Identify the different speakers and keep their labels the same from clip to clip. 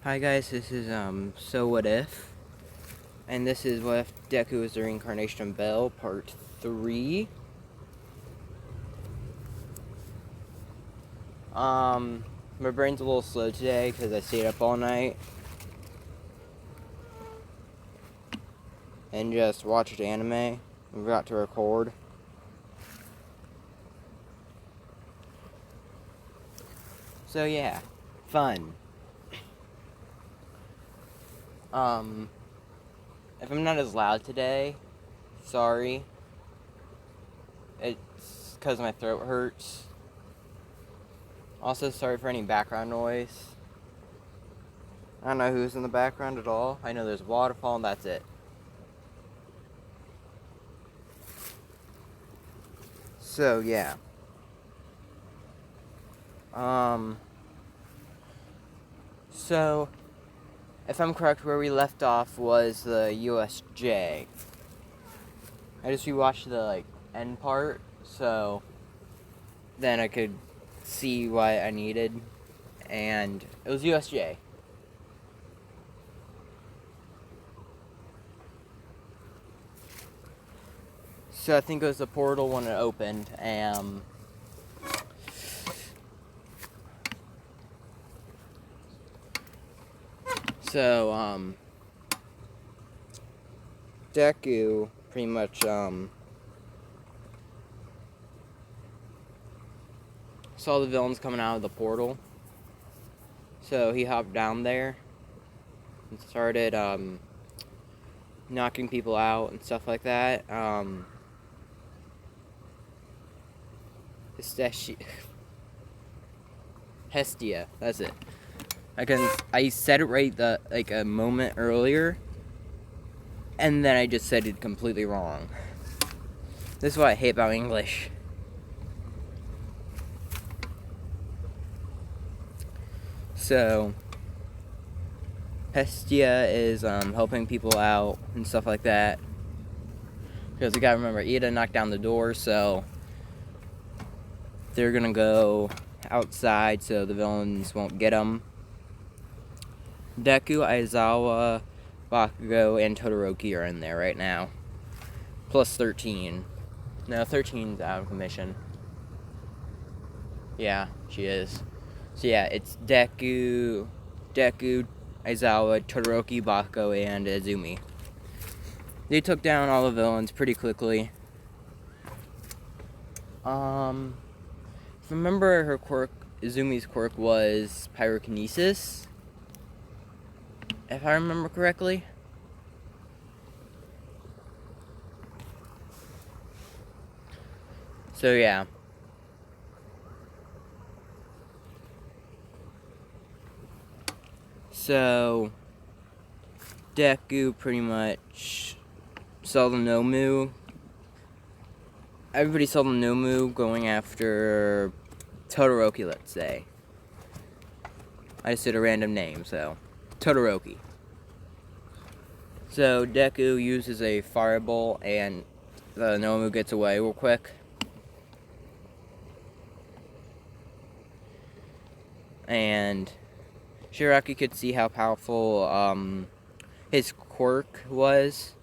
Speaker 1: Hi guys, this is So What If, and this is What If Deku is the Reincarnation of Bell, Part 3. My brain's a little slow today because I stayed up all night and just watched anime and forgot to record. So yeah, fun. If I'm not as loud today, sorry. It's because my throat hurts. Also, sorry for any background noise. I don't know who's in the background at all. I know there's a waterfall and that's it. So, yeah. So, if I'm correct, where we left off was the USJ. I just rewatched the, end part, so then I could see what I needed, and it was USJ. So I think it was the portal when it opened, so, Deku pretty much, saw the villains coming out of the portal, so he hopped down there and started, knocking people out and stuff like that. Hestia, that's it. I said it right a moment earlier, and then I just said it completely wrong. This is what I hate about English. So, Hestia is helping people out and stuff like that. Because we gotta remember, Ida knocked down the door, so they're gonna go outside so the villains won't get them. Deku, Aizawa, Bakugo, and Todoroki are in there right now. Plus 13. No, 13's out of commission. Yeah, she is. So yeah, it's Deku, Aizawa, Todoroki, Bakugo, and Izumi. They took down all the villains pretty quickly. If I remember, her quirk, Izumi's quirk was pyrokinesis, if I remember correctly. So yeah. So Deku pretty much saw the Nomu. Everybody saw the Nomu going after Todoroki, let's say. I just did a random name, so Todoroki. So Deku uses a fireball and the Nomu gets away real quick. And Shiraki could see how powerful his quirk was.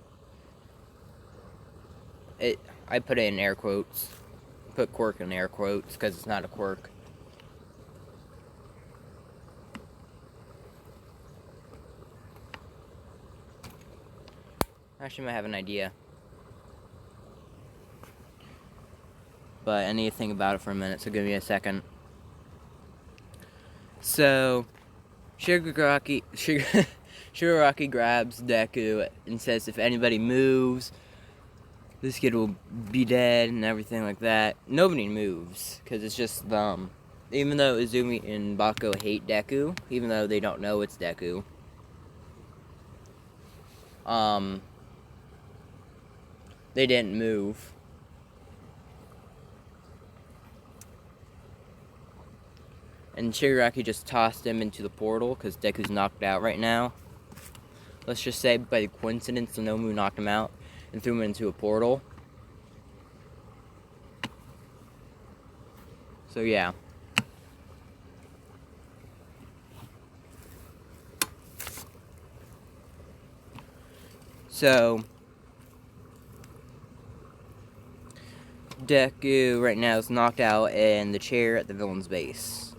Speaker 1: I put it in air quotes. Put quirk in air quotes because it's not a quirk. Actually, I might have an idea. But I need to think about it for a minute, so give me a second. So, Shigaraki grabs Deku and says if anybody moves, this kid will be dead and everything like that. Nobody moves, because it's just, even though Izumi and Bakugo hate Deku, even though they don't know it's Deku, they didn't move. And Shigaraki just tossed him into the portal, because Deku's knocked out right now. Let's just say, by coincidence, the Nomu knocked him out and threw him into a portal. So yeah. So Deku right now is knocked out in the chair at the villain's base.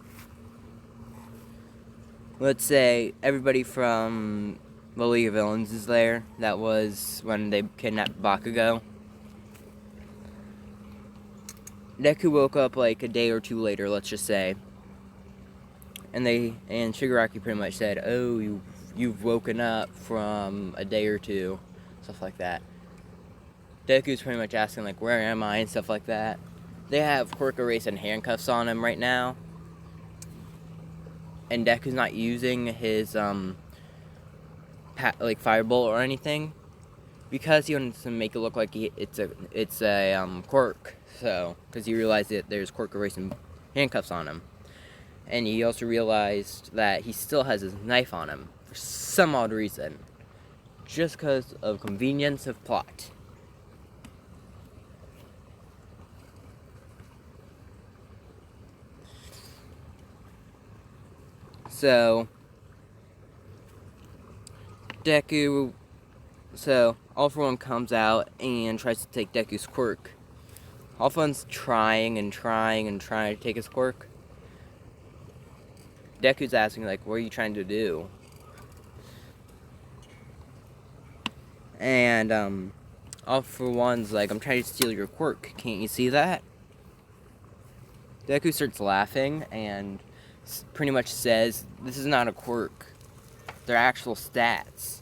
Speaker 1: Let's say everybody from the League of Villains is there. That was when they kidnapped Bakugo. Deku woke up like a day or two later, let's just say. And Shigaraki pretty much said, "Oh, you've woken up from a day or two," stuff like that. Deku's pretty much asking like, "Where am I?" and stuff like that. They have Quirk Erase and handcuffs on him right now. And Deku's not using his firebolt or anything because he wants to make it look like it's a quirk. So because he realized that there's Quirk Erase and handcuffs on him, and he also realized that he still has his knife on him for some odd reason, just because of convenience of plot. So All For One comes out and tries to take Deku's quirk. All For One's trying to take his quirk. Deku's asking, like, what are you trying to do? And, All For One's like, I'm trying to steal your quirk. Can't you see that? Deku starts laughing and pretty much says, this is not a quirk. They're actual stats.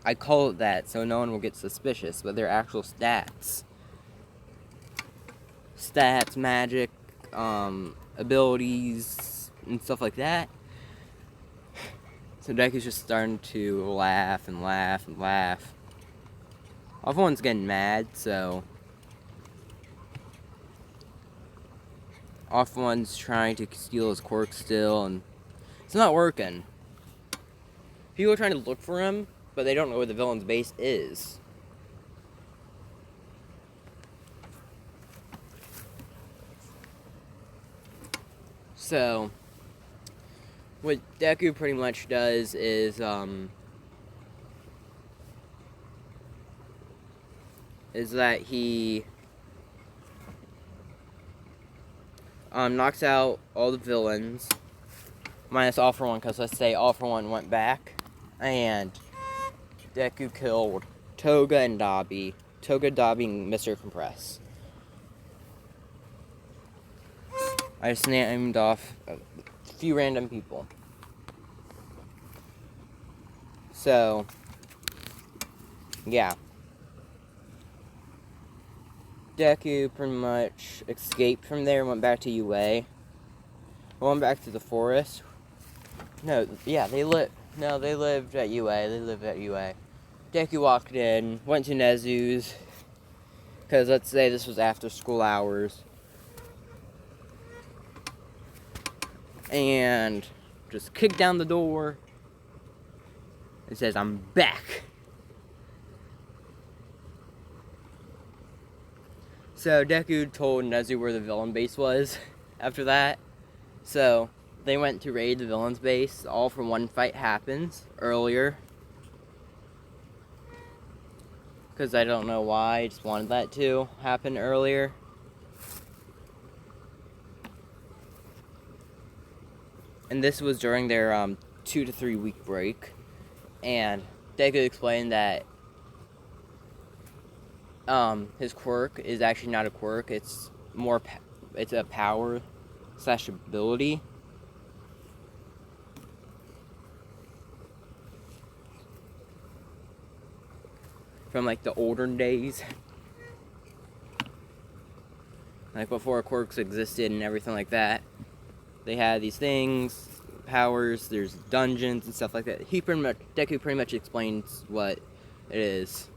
Speaker 1: I call it that so no one will get suspicious, but they're actual stats. Stats, magic, abilities, and stuff like that. So Deku's just starting to laugh and laugh and laugh. Everyone's getting mad, so One's trying to steal his quirk still, and it's not working. People are trying to look for him, but they don't know where the villain's base is. So what Deku pretty much does is that he knocks out all the villains, minus All For One, because let's say All For One went back, and Deku killed Toga and Dabi. Toga, Dabi, and Mr. Compress. I just named off a few random people. So, yeah. Deku pretty much escaped from there, went back to UA. Went back to the forest. They lived at UA. Deku walked in, went to Nezu's, because let's say this was after school hours. And just kicked down the door. It says, "I'm back." So Deku told Nezu where the villain base was after that. So they went to raid the villain's base. All For One fight happens earlier. Because I don't know why, I just wanted that to happen earlier. And this was during their 2 to 3 week break. And Deku explained that his quirk is actually not a quirk. It's it's a power / ability. From like the olden days. Like before quirks existed and everything like that. They had these things, powers, there's dungeons and stuff like that. Deku pretty much explains what it is.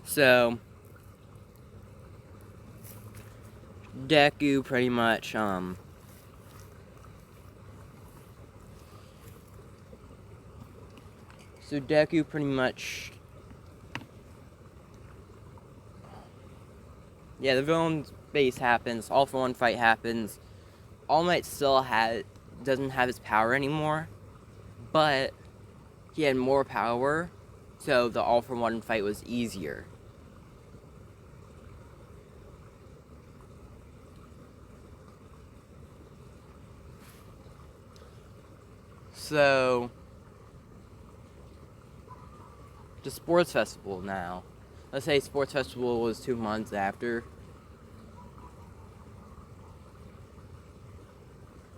Speaker 1: So Deku pretty much Yeah, the villain's base happens, All for One fight happens. All Might still doesn't have his power anymore, but he had more power, so the All for One fight was easier. So, the sports festival now. Let's say sports festival was 2 months after.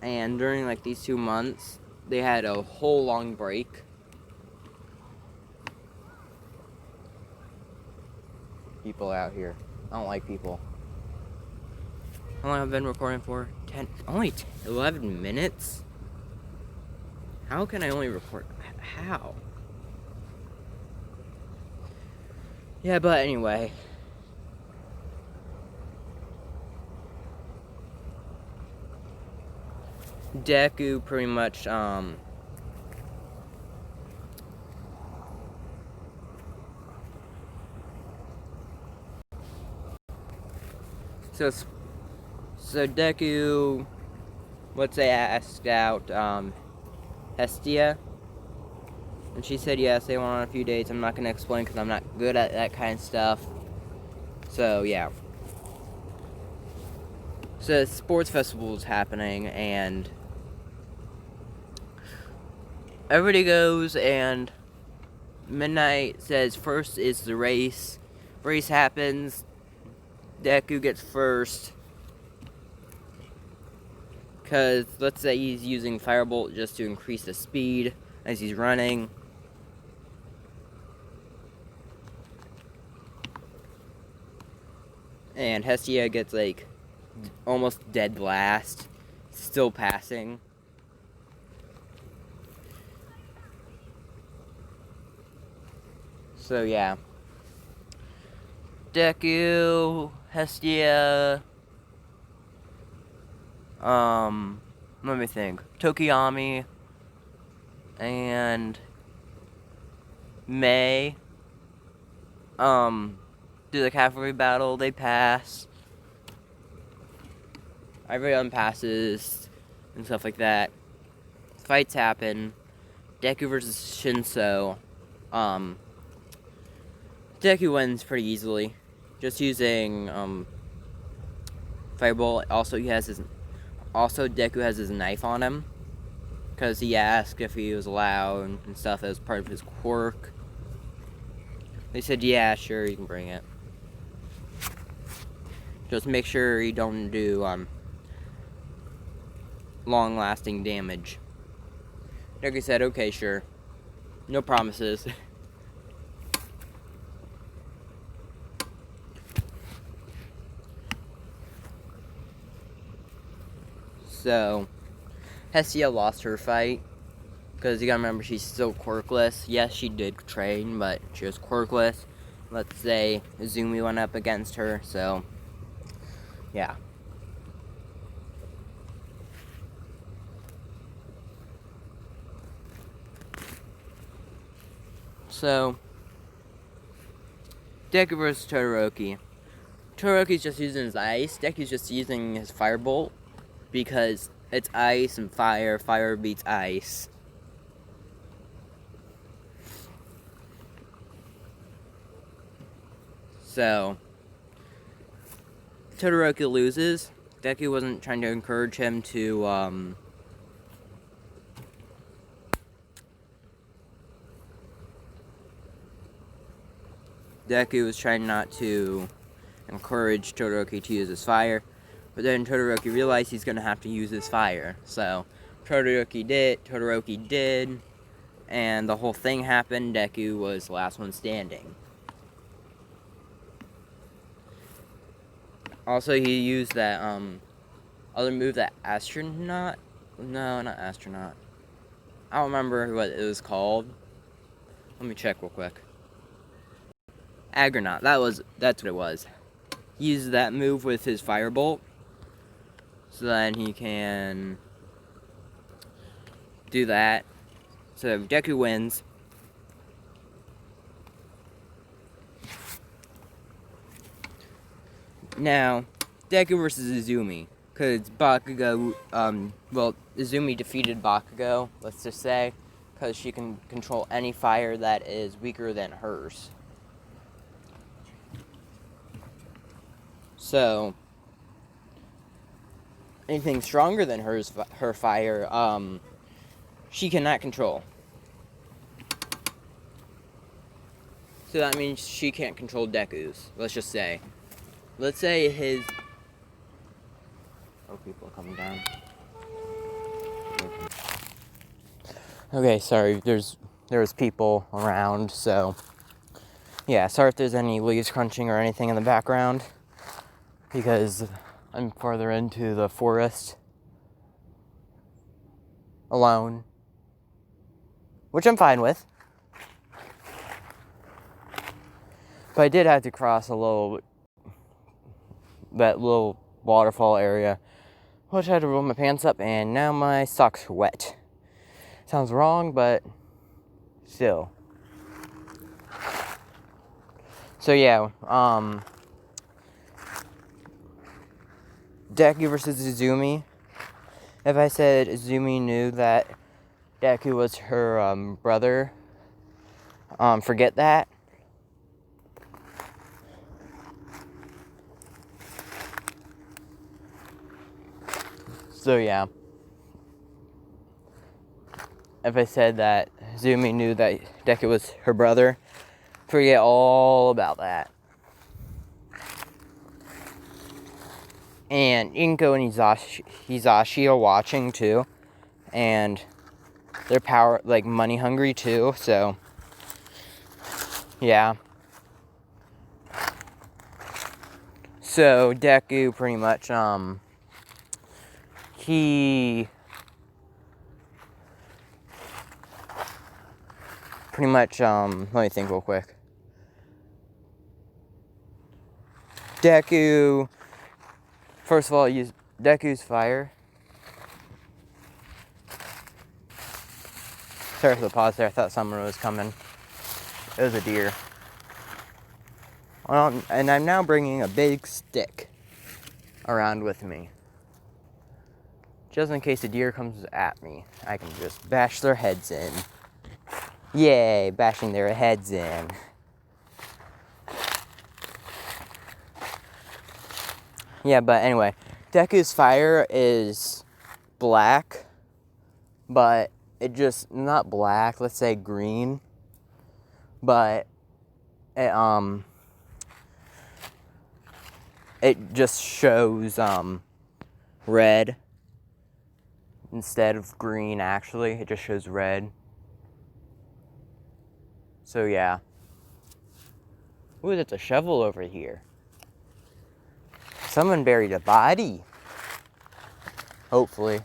Speaker 1: And during like these 2 months, they had a whole long break. People out here. I don't like people. How long have I been recording for? 11 minutes? How can I only record? How? Yeah, but anyway. Deku pretty much, so Deku, let's say, asked out, Hestia, and she said yes, they went on a few dates. I'm not going to explain because I'm not good at that kind of stuff. So, yeah. So, sports festival is happening, and everybody goes, and Midnight says first is the race. Race happens. Deku gets first. Because, let's say he's using Firebolt just to increase the speed as he's running. And Hestia gets, like, almost dead blast. Still passing. So, yeah. Deku, Hestia, let me think. Tokiyami and Mei, do the cavalry battle. They pass. Everyone passes and stuff like that. Fights happen. Deku versus Shinso. Deku wins pretty easily. Just using, Fireball. Also, Deku has his knife on him. Because he asked if he was allowed and stuff as part of his quirk. They said, yeah, sure, you can bring it. Just make sure you don't do, long-lasting damage. Deku said, okay, sure. No promises. So, Hestia lost her fight. Because you gotta remember, she's still quirkless. Yes, she did train, but she was quirkless. Let's say Izumi went up against her, so yeah. So, Deku versus Todoroki. Todoroki's just using his ice. Deku's just using his firebolt. Because it's ice and fire. Fire beats ice. So, Todoroki loses. Deku wasn't trying to encourage him to, Deku was trying not to encourage Todoroki to use his fire. But then Todoroki realized he's going to have to use his fire. So, Todoroki did. And the whole thing happened. Deku was the last one standing. Also, he used that, other move, that astronaut? No, not astronaut. I don't remember what it was called. Let me check real quick. Agronaut, that's what it was. He used that move with his firebolt. So then he can do that. So Deku wins. Now, Deku versus Izumi. Because Bakugo, Izumi defeated Bakugo, let's just say, because she can control any fire that is weaker than hers. So, anything stronger than her fire, she cannot control. So that means she can't control Deku's, let's just say. Let's say his... Oh, people are coming down. Okay, sorry, there was people around, so... Yeah, sorry if there's any leaves crunching or anything in the background. Because I'm farther into the forest. Alone. Which I'm fine with. But I did have to cross that little waterfall area, which I had to roll my pants up, and now my socks are wet. Sounds wrong, but still. So yeah, Deku versus Izumi. If I said Izumi knew that Deku was her brother, forget that. So yeah, if I said that Izumi knew that Deku was her brother, forget all about that. And Inko and Hisashi are watching too, and they're money hungry too, so yeah. So Deku pretty much he pretty much let me think real quick. Deku first of all used Deku's fire. Sorry for the pause there, I thought someone was coming. It was a deer. And I'm now bringing a big stick around with me. Just in case a deer comes at me, I can just bash their heads in. Yay, bashing their heads in. Yeah, but anyway, Deku's fire is black, but it just, not black, let's say green, but it just shows red instead of green. Actually, it just shows red. So yeah. Ooh, there's a shovel over here. Someone buried a body. Hopefully.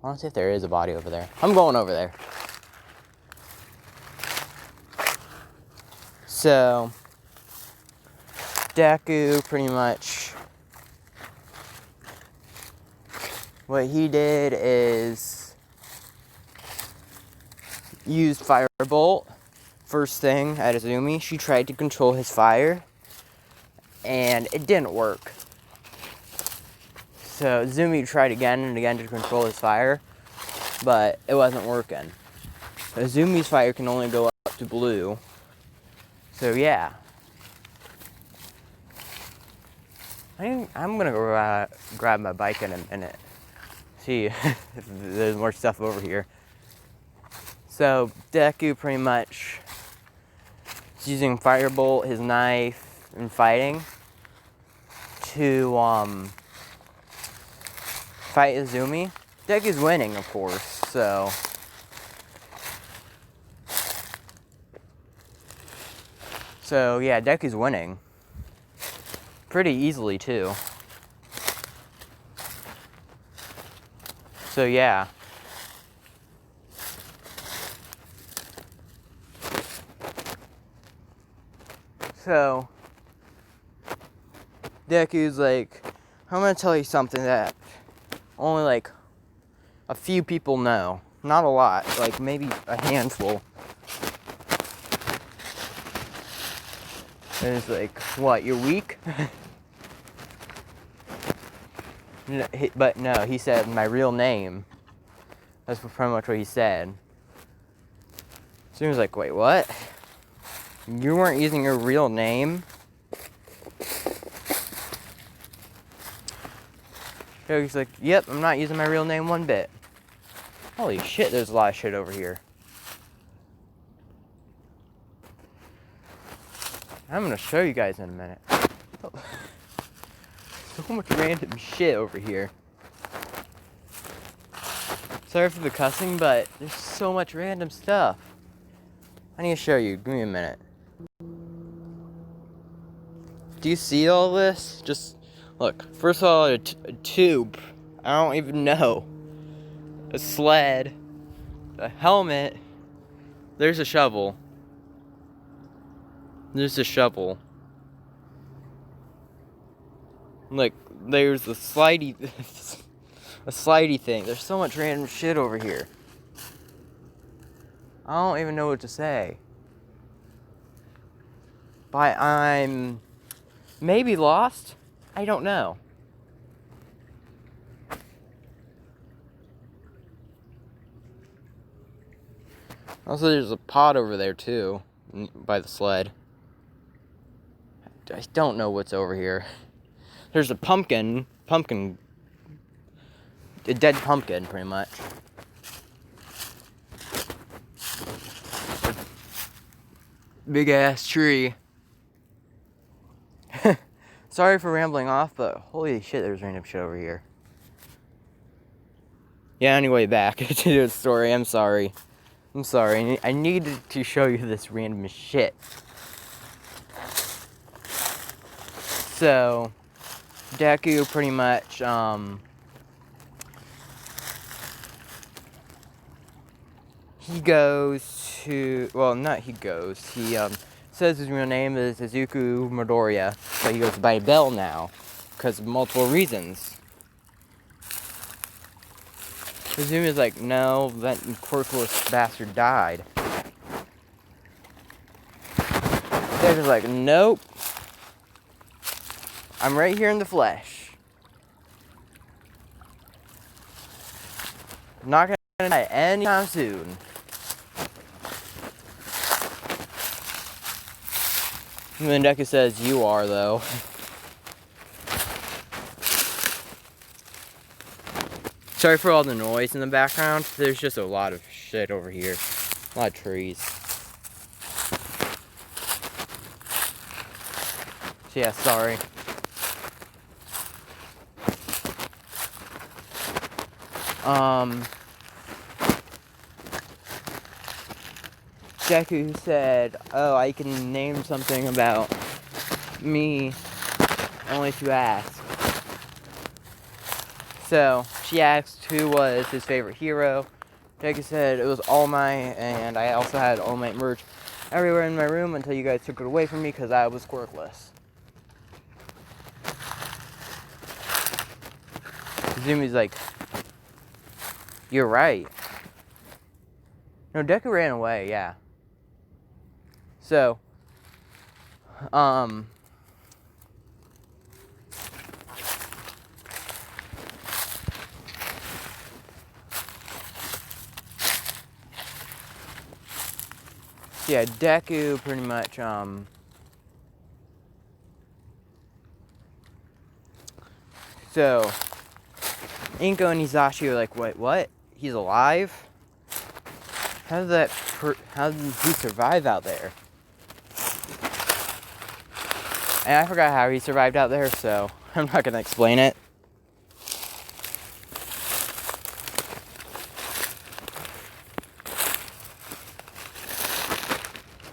Speaker 1: I want to see if there is a body over there. I'm going over there. So Deku pretty much, what he did is used Firebolt first thing at Izumi. She tried to control his fire, and it didn't work. So Izumi tried again and again to control his fire, but it wasn't working. Izumi's fire can only go up to blue. So yeah. I'm gonna go grab my bike in a minute. See if there's more stuff over here. So Deku pretty much is using Firebolt, his knife, and fighting to fight Izumi. Deku's winning, of course, so yeah, Deku's winning. Pretty easily, too. So, yeah. So, Deku's like, I'm gonna tell you something that only like a few people know. Not a lot, like maybe a handful. And it's like, what, you're weak? But no, he said my real name. That's pretty much what he said. So he was like, wait, what? You weren't using your real name? So he's like, yep, I'm not using my real name one bit. Holy shit, there's a lot of shit over here. I'm gonna show you guys in a minute. Oh. So much random shit over here. Sorry for the cussing, but there's so much random stuff. I need to show you. Give me a minute. Do you see all this? Just look. First of all, a tube. I don't even know. A sled. A helmet. There's a shovel. There's a shovel. Like, there's a slidey thing. There's so much random shit over here. I don't even know what to say. But I'm maybe lost? I don't know. Also, there's a pot over there too, by the sled. I don't know what's over here. There's a pumpkin, a dead pumpkin, pretty much. Big ass tree. Sorry for rambling off, but holy shit, there's random shit over here. Yeah, anyway, back to the story. I'm sorry. I needed to show you this random shit. So, Deku pretty much, he goes to, well, not he goes, he, says his real name is Izuku Midoriya, but he goes by Bell now, because of multiple reasons. Izumi's like, no, that quirkless bastard died. Deku's like, nope. I'm right here in the flesh. Not gonna die anytime soon. And then Deku says, you are, though. Sorry for all the noise in the background. There's just a lot of shit over here. A lot of trees. So yeah, sorry. Deku said, oh, I can name something about me only if you ask. So, she asked who was his favorite hero. Deku said it was All Might, and I also had All Might merch everywhere in my room until you guys took it away from me because I was quirkless. Zumi's like, you're right. No, Deku ran away, yeah. So, yeah, Deku pretty much, so, Inko and Hisashi are like, wait, what? He's alive? How did he survive out there? And I forgot how he survived out there, so I'm not gonna explain it.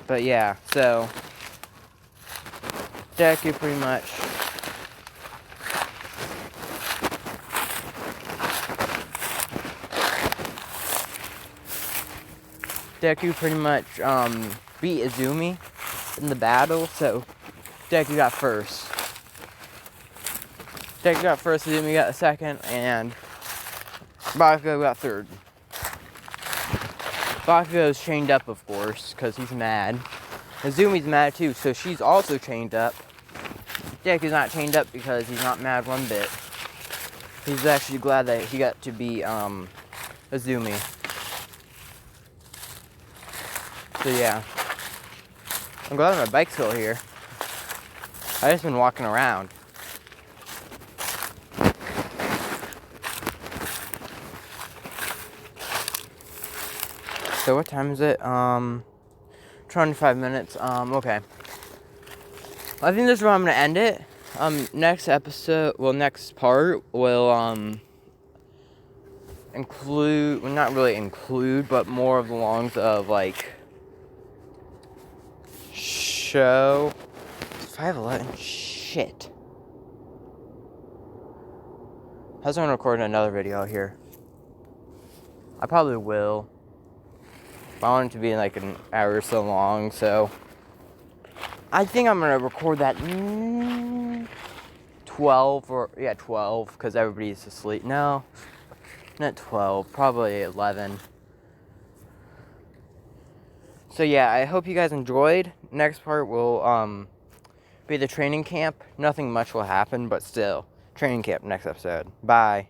Speaker 1: But yeah, so Deku pretty much beat Izumi in the battle, so Deku got first. Izumi got second, and Bakugo got third. Bakugo's chained up, of course, because he's mad. Izumi's mad too, so she's also chained up. Deku's not chained up because he's not mad one bit. He's actually glad that he got to be Azumi. So yeah, I'm glad my bike's still here. I just been walking around. So what time is it? 25 minutes. Okay. I think this is where I'm gonna end it. Next episode, next part will include, well, not really include, but more of the longs of like show. 5:11. Shit. I was gonna record another video here. I probably will. I want it to be like an hour or so long, so I think I'm gonna record that 12 because everybody's asleep. No, not 12, probably 11. So yeah, I hope you guys enjoyed. Next part will be the training camp. Nothing much will happen, but still, training camp next episode. Bye.